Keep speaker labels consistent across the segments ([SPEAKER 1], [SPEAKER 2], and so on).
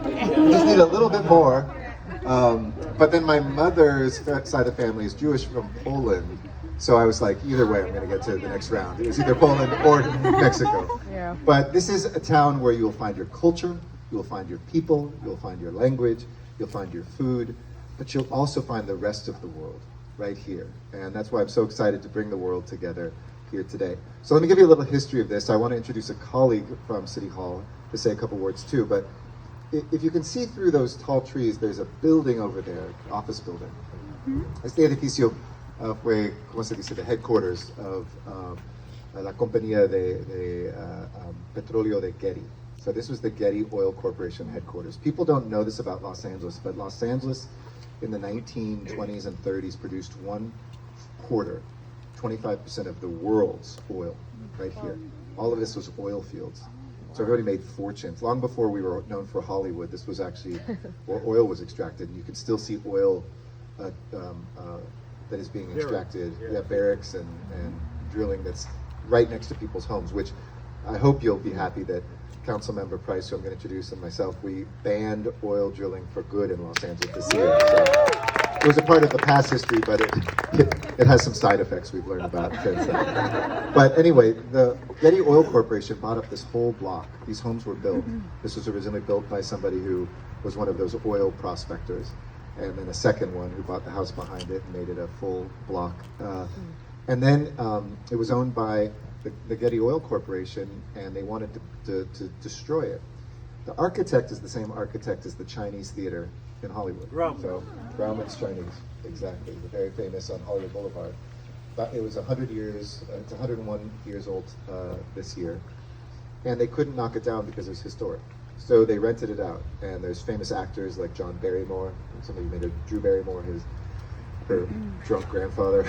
[SPEAKER 1] We just need a little bit more. But then my mother's side of the family is Jewish from Poland. So I was like, either way, I'm going to get to the next round. It was either Poland or Mexico.
[SPEAKER 2] Yeah.
[SPEAKER 1] But this is a town where you'll find your culture, you'll find your people, you'll find your language, you'll find your food, but you'll also find the rest of the world right here. And that's why I'm so excited to bring the world together here today. So let me give you a little history of this. I want to introduce a colleague from City Hall to say a couple words too. But if you can see through those tall trees, there's a building over there, office building. Este edificio fue, ¿cómo se dice?, the headquarters of la compañía de petróleo de Getty. So this was the Getty Oil Corporation headquarters. People don't know this about Los Angeles, but Los Angeles in the 1920s and 30s produced 25% of the world's oil right here. All of this was oil fields. So everybody made fortunes. Long before we were known for Hollywood, this was actually where oil was extracted. And you can still see oil that is being extracted, barracks and drilling that's right next to people's homes, which I hope you'll be happy that Councilmember Price, who I'm going to introduce, and myself, we banned oil drilling for good in Los Angeles this year. So it was a part of the past history, but it has some side effects we've learned about since then. But anyway, the Getty Oil Corporation bought up this whole block. These homes were built. This was originally built by somebody who was one of those oil prospectors, and then a second one who bought the house behind it and made it a full block. And then it was owned by the Getty Oil Corporation, and they wanted to destroy it. The architect is the same architect as the Chinese theater in Hollywood. So Grauman's Chinese, exactly. Very famous on Hollywood Boulevard. But it was 100 years, it's 101 years old this year. And they couldn't knock it down because it was historic. So they rented it out. And there's famous actors like John Barrymore. Some of you may know Drew Barrymore, her drunk grandfather,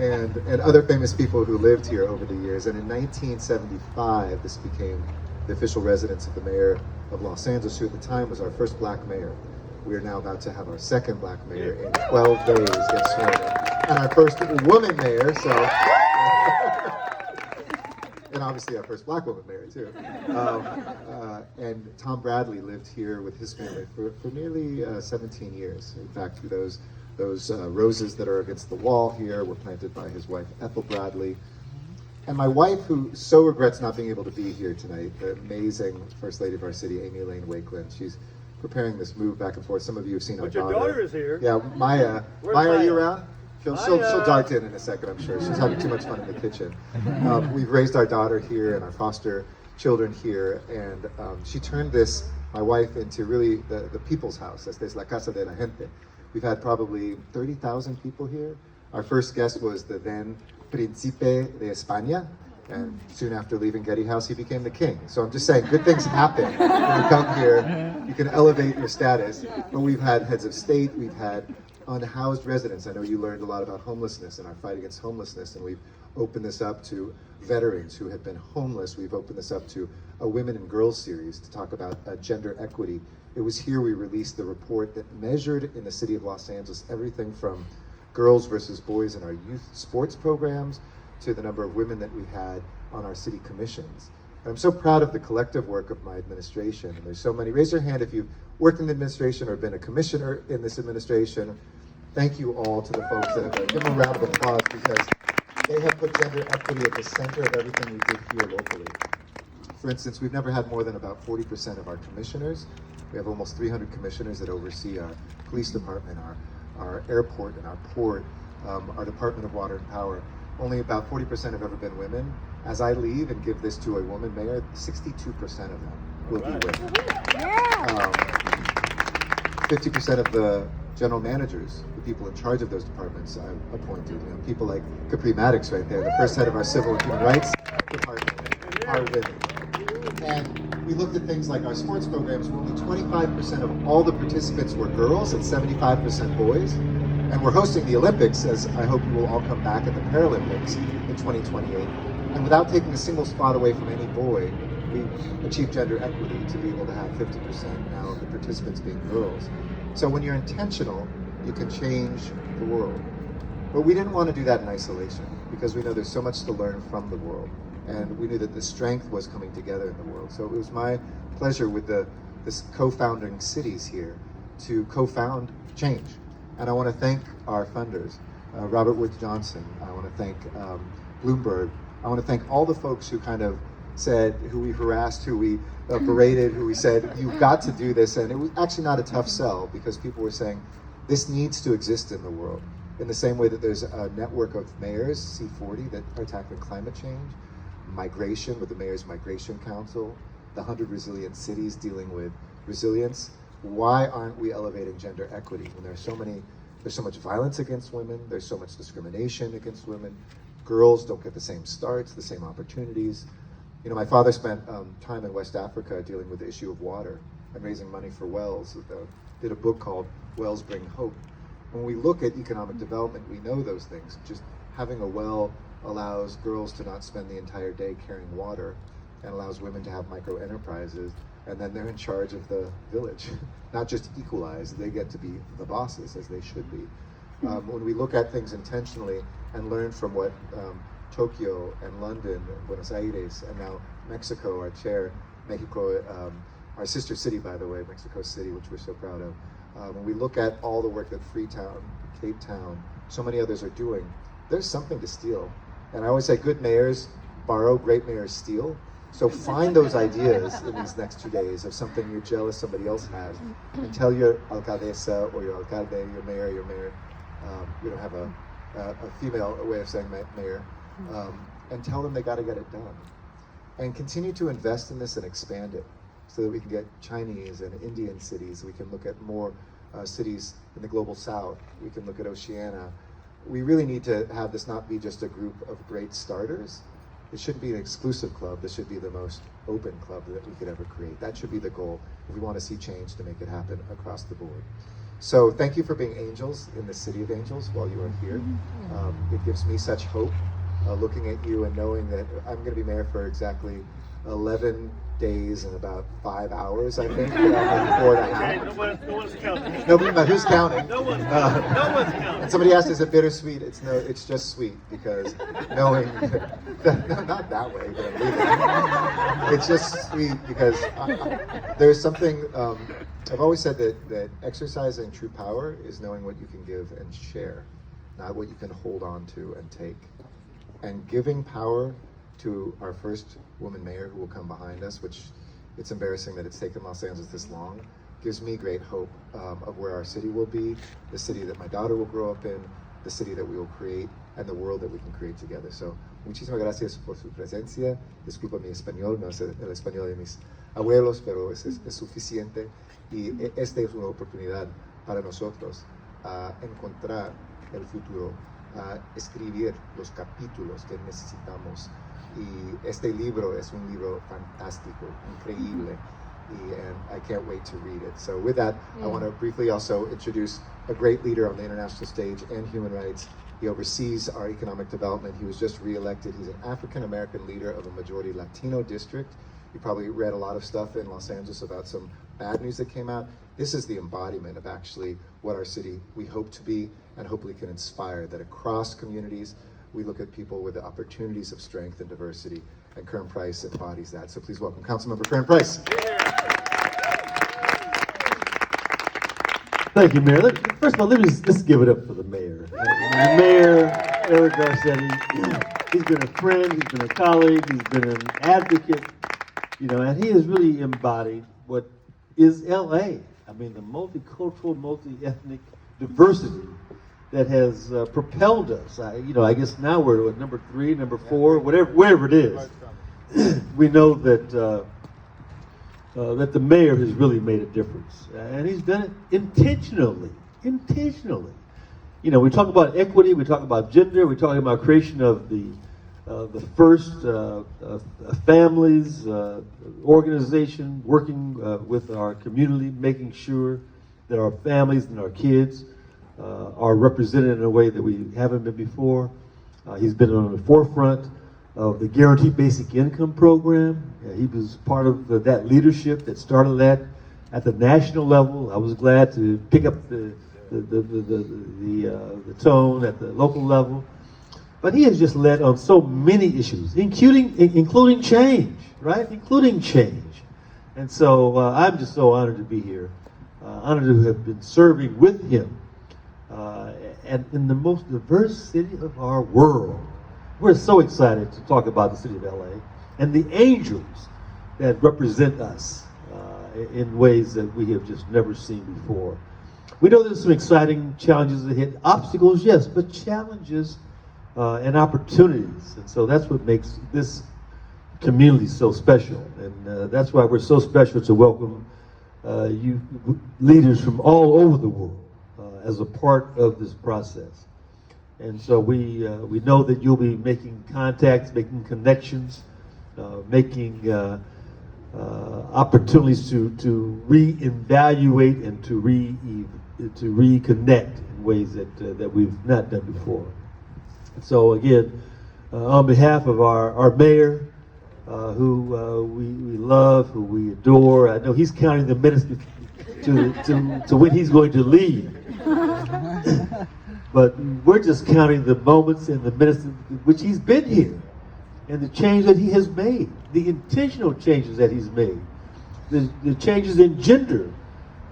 [SPEAKER 1] and other famous people who lived here over the years. And in 1975, this became the official residence of the mayor of Los Angeles, who at the time was our first black mayor. We are now about to have our second black mayor in 12 days get sworn in, and our first woman mayor. So, and obviously our first black woman mayor too. And Tom Bradley lived here with his family for nearly 17 years. In fact, those roses that are against the wall here were planted by his wife Ethel Bradley. And my wife, who so regrets not being able to be here tonight, the amazing First Lady of our city, Amy Elaine Wakeland. She's preparing this move back and forth. Some of you have seen our daughter.
[SPEAKER 3] Your daughter is here.
[SPEAKER 1] Yeah, Maya. Maya, are you around? She'll dart in a second, I'm sure. She's having too much fun in the kitchen. We've raised our daughter here and our foster children here, and she turned this, my wife, into really the people's house. Esta es la casa de la gente. We've had probably 30,000 people here. Our first guest was the then Príncipe de España, and soon after leaving Getty House, he became the king. So I'm just saying, good things happen when you come here. You can elevate your status. But we've had heads of state, we've had unhoused residents. I know you learned a lot about homelessness and our fight against homelessness, and we've opened this up to veterans who have been homeless. We've opened this up to a Women and Girls series to talk about gender equity. It was here we released the report that measured in the city of Los Angeles everything from girls versus boys in our youth sports programs to the number of women that we had on our city commissions. And I'm so proud of the collective work of my administration. And there's so many. Raise your hand if you've worked in the administration or been a commissioner in this administration. Thank you all to the folks that have done. Give them a round of applause because they have put gender equity at the center of everything we did here locally. For instance, we've never had more than about 40% of our commissioners. We have almost 300 commissioners that oversee our police department, our airport and our port, our Department of Water and Power. Only about 40% have ever been women. As I leave and give this to a woman mayor, 62% of them will be women. 50% of the general managers, the people in charge of those departments I've appointed, people like Capri Maddox right there, the first head of our Civil and Human Rights Department, are women. And we looked at things like our sports programs, where only 25% of all the participants were girls and 75% boys. And we're hosting the Olympics, as I hope you will all come back at the Paralympics in 2028. And without taking a single spot away from any boy, we achieved gender equity to be able to have 50% now of the participants being girls. So when you're intentional, you can change the world. But we didn't want to do that in isolation because we know there's so much to learn from the world. And we knew that the strength was coming together in the world. So it was my pleasure with this co-founding cities here to co-found change. And I want to thank our funders, Robert Wood Johnson. I want to thank Bloomberg. I want to thank all the folks who kind of said, who we harassed, who we berated, who we said, you've got to do this. And it was actually not a tough sell, because people were saying, this needs to exist in the world. In the same way that there's a network of mayors, C40, that are tackling climate change, migration with the Mayor's Migration Council, the 100 Resilient Cities dealing with resilience. Why aren't we elevating gender equity when there's so much violence against women, there's so much discrimination against women, girls don't get the same starts, the same opportunities. You know, my father spent time in West Africa dealing with the issue of water and raising money for wells. Did a book called Wells Bring Hope. When we look at economic development, we know those things. Just having a well allows girls to not spend the entire day carrying water, and allows women to have micro enterprises, and then they're in charge of the village. Not just equalize, they get to be the bosses, as they should be. When we look at things intentionally and learn from what Tokyo and London, and Buenos Aires, and now Mexico, our chair, Mexico, our sister city, by the way, Mexico City, which we're so proud of. When we look at all the work that Freetown, Cape Town, so many others are doing, there's something to steal. And I always say good mayors borrow, great mayors steal. So find those ideas in these next 2 days of something you're jealous somebody else has, and tell your alcaldesa or your alcalde, your mayor, we don't have a female way of saying mayor, and tell them they got to get it done. And continue to invest in this and expand it so that we can get Chinese and Indian cities. We can look at more cities in the global south. We can look at Oceania. We really need to have this not be just a group of great starters. It shouldn't be an exclusive club. This should be the most open club that we could ever create. That should be the goal if we want to see change to make it happen across the board. So thank you for being angels in the City of Angels while you are here. It gives me such hope looking at you and knowing that I'm going to be mayor for exactly 11 days and about 5 hours, I think. 4.5.
[SPEAKER 2] No one's counting.
[SPEAKER 1] Nobody, but who's counting?
[SPEAKER 2] No one's counting.
[SPEAKER 1] And somebody asked, is it bittersweet? It's just sweet, because knowing, not that way, but I'm leaving. It's just sweet because there's something, I've always said that exercising true power is knowing what you can give and share, not what you can hold on to and take. And giving power to our first woman mayor who will come behind us, which it's embarrassing that it's taken Los Angeles this long, gives me great hope of where our city will be, the city that my daughter will grow up in, the city that we will create, and the world that we can create together. So, muchísimas gracias por su presencia. Disculpa mi español, no es el español de mis abuelos, pero es suficiente. Y esta es una oportunidad para nosotros encontrar el futuro, escribir los capítulos que necesitamos. Y este libro es un libro fantástico, increíble, and I can't wait to read it. So with that, I want to briefly also introduce a great leader on the international stage and human rights. He oversees our economic development. He was just re-elected. He's an African-American leader of a majority Latino district. You probably read a lot of stuff in Los Angeles about some bad news that came out. This is the embodiment of actually what our city we hope to be, and hopefully can inspire that across communities, we look at people with the opportunities of strength and diversity, and Kern Price embodies that. So please welcome Councilmember Kern Price.
[SPEAKER 3] Thank you, Mayor. First of all, let's give it up for the mayor. The mayor, Eric Garcetti, he's been a friend, he's been a colleague, he's been an advocate, and he has really embodied what is LA. I mean, the multicultural, multi-ethnic diversity that has propelled us. I guess now we're at number 3, number 4, whatever it is. We know that that the mayor has really made a difference, and he's done it intentionally. We talk about equity, we talk about gender, we talk about creation of the first families organization, working with our community, making sure that our families and our kids are represented in a way that we haven't been before. He's been on the forefront of the Guaranteed Basic Income Program. He was part of that leadership that started that at the national level. I was glad to pick up the tone at the local level. But he has just led on so many issues, including change, right? Including change. And so I'm just so honored to be here, honored to have been serving with him, and in the most diverse city of our world. We're so excited to talk about the city of LA and the angels that represent us in ways that we have just never seen before. We know there's some exciting challenges ahead, obstacles, yes, but challenges and opportunities. And so that's what makes this community so special. And that's why we're so special to welcome you leaders from all over the world as a part of this process. And so we know that you'll be making contacts, making connections, making opportunities to reevaluate and to reconnect in ways that we've not done before. So again, on behalf of our mayor, who we love, who we adore, I know he's counting the minutes to when he's going to leave. But we're just counting the moments and the minutes in which he's been here, and the change that he has made, the intentional changes that he's made, the changes in gender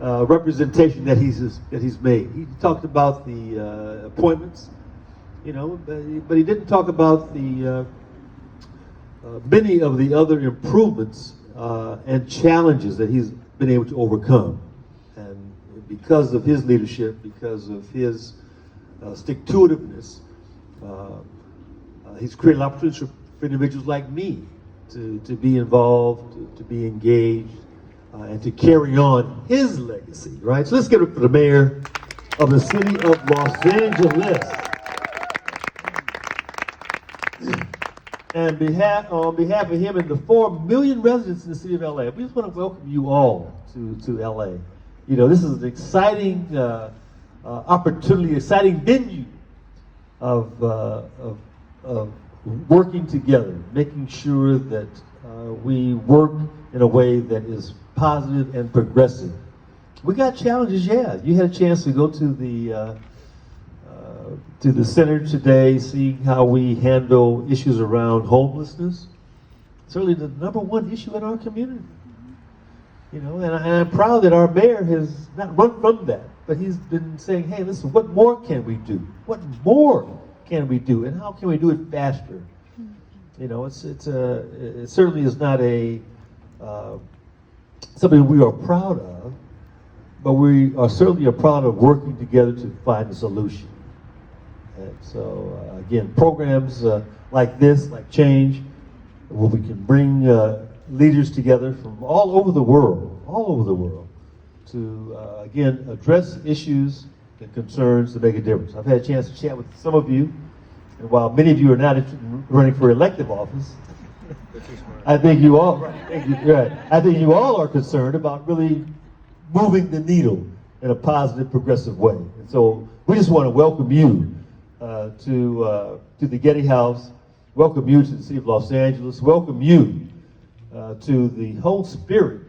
[SPEAKER 3] representation that he's made. He talked about the appointments, but he didn't talk about the many of the other improvements and challenges that he's been able to overcome. And because of his leadership, because of his stick-to-itiveness, he's created opportunities for individuals like me to be involved, to be engaged, and to carry on his legacy, right? So let's give it for the mayor of the city of Los Angeles. And on behalf of him and the 4 million residents in the city of LA, we just want to welcome you all to LA. This is an exciting opportunity, exciting venue of working together, making sure that we work in a way that is positive and progressive. We got challenges, yeah. You had a chance to go to the center today, seeing how we handle issues around homelessness. Certainly the number one issue in our community. And I'm proud that our mayor has not run from that, but he's been saying, hey, listen, what more can we do? What more can we do? And how can we do it faster? It certainly is not something we are proud of, but we are certainly proud of working together to find a solution. And so, again, programs like this, like Change, where we can bring leaders together from all over the world, to, again, address issues and concerns to make a difference. I've had a chance to chat with some of you, and while many of you are not interested in running for elective office, I think you all are concerned about really moving the needle in a positive, progressive way. And so we just want to welcome you to the Getty House, welcome you to the city of Los Angeles, welcome you to the whole spirit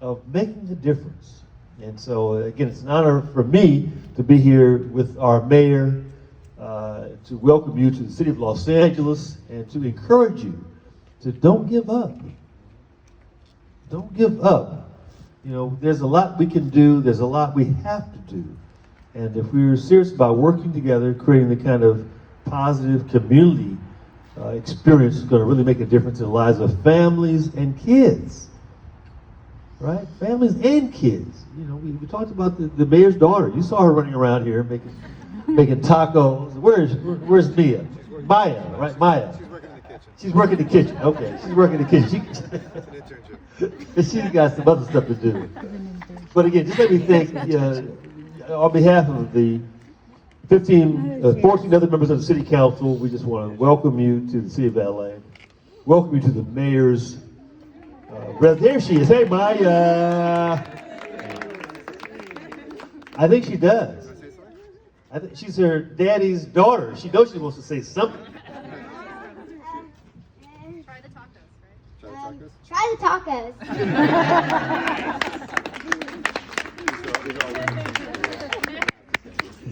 [SPEAKER 3] of making a difference. And so again, it's an honor for me to be here with our mayor, to welcome you to the city of Los Angeles, and to encourage you to don't give up. Don't give up. There's a lot we can do, there's a lot we have to do. And if we're serious about working together, creating the kind of positive community experience that's going to really make a difference in the lives of families and kids, right? Families and kids. We talked about the mayor's daughter. You saw her running around here making tacos. Where's Mia? Maya, right? Maya. She's working in the kitchen. Okay, she's working in the kitchen. She's got some other stuff to do. But again, just let me thank, on behalf of the 14 other members of the city council, we just want to welcome you to the city of LA. Welcome you to the mayor's, there she is. Hey, Maya. I think she does. I think she's her daddy's daughter. She knows she wants to say something.
[SPEAKER 4] Try the tacos, right? Try the tacos.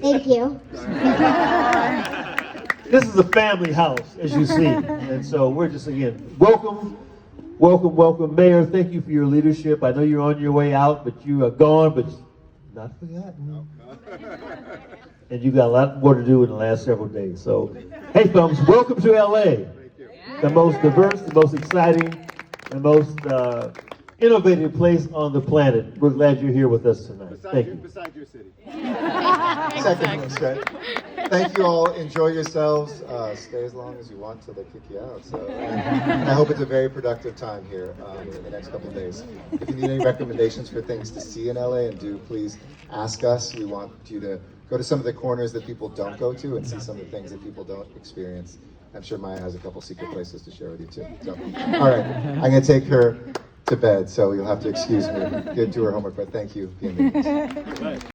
[SPEAKER 4] Thank you.
[SPEAKER 3] This is a family house, as you see. And so we're just, again, welcome Welcome, welcome, Mayor. Thank you for your leadership. I know you're on your way out, but you are gone, but not forgotten. And you've got a lot more to do in the last several days. So, hey, folks, welcome to LA. The most diverse, the most exciting, the most innovative place on the planet. We're glad you're here with us tonight. Thank you.
[SPEAKER 2] Besides your city.
[SPEAKER 1] Second most, right? Thank you all. Enjoy yourselves. Stay as long as you want till they kick you out. So, and I hope it's a very productive time here in the next couple of days. If you need any recommendations for things to see in LA and do, please ask us. We want you to go to some of the corners that people don't go to and see some of the things that people don't experience. I'm sure Maya has a couple secret places to share with you too. So, all right, I'm gonna take her to bed, so you'll have to excuse me. Get to her homework, but thank you.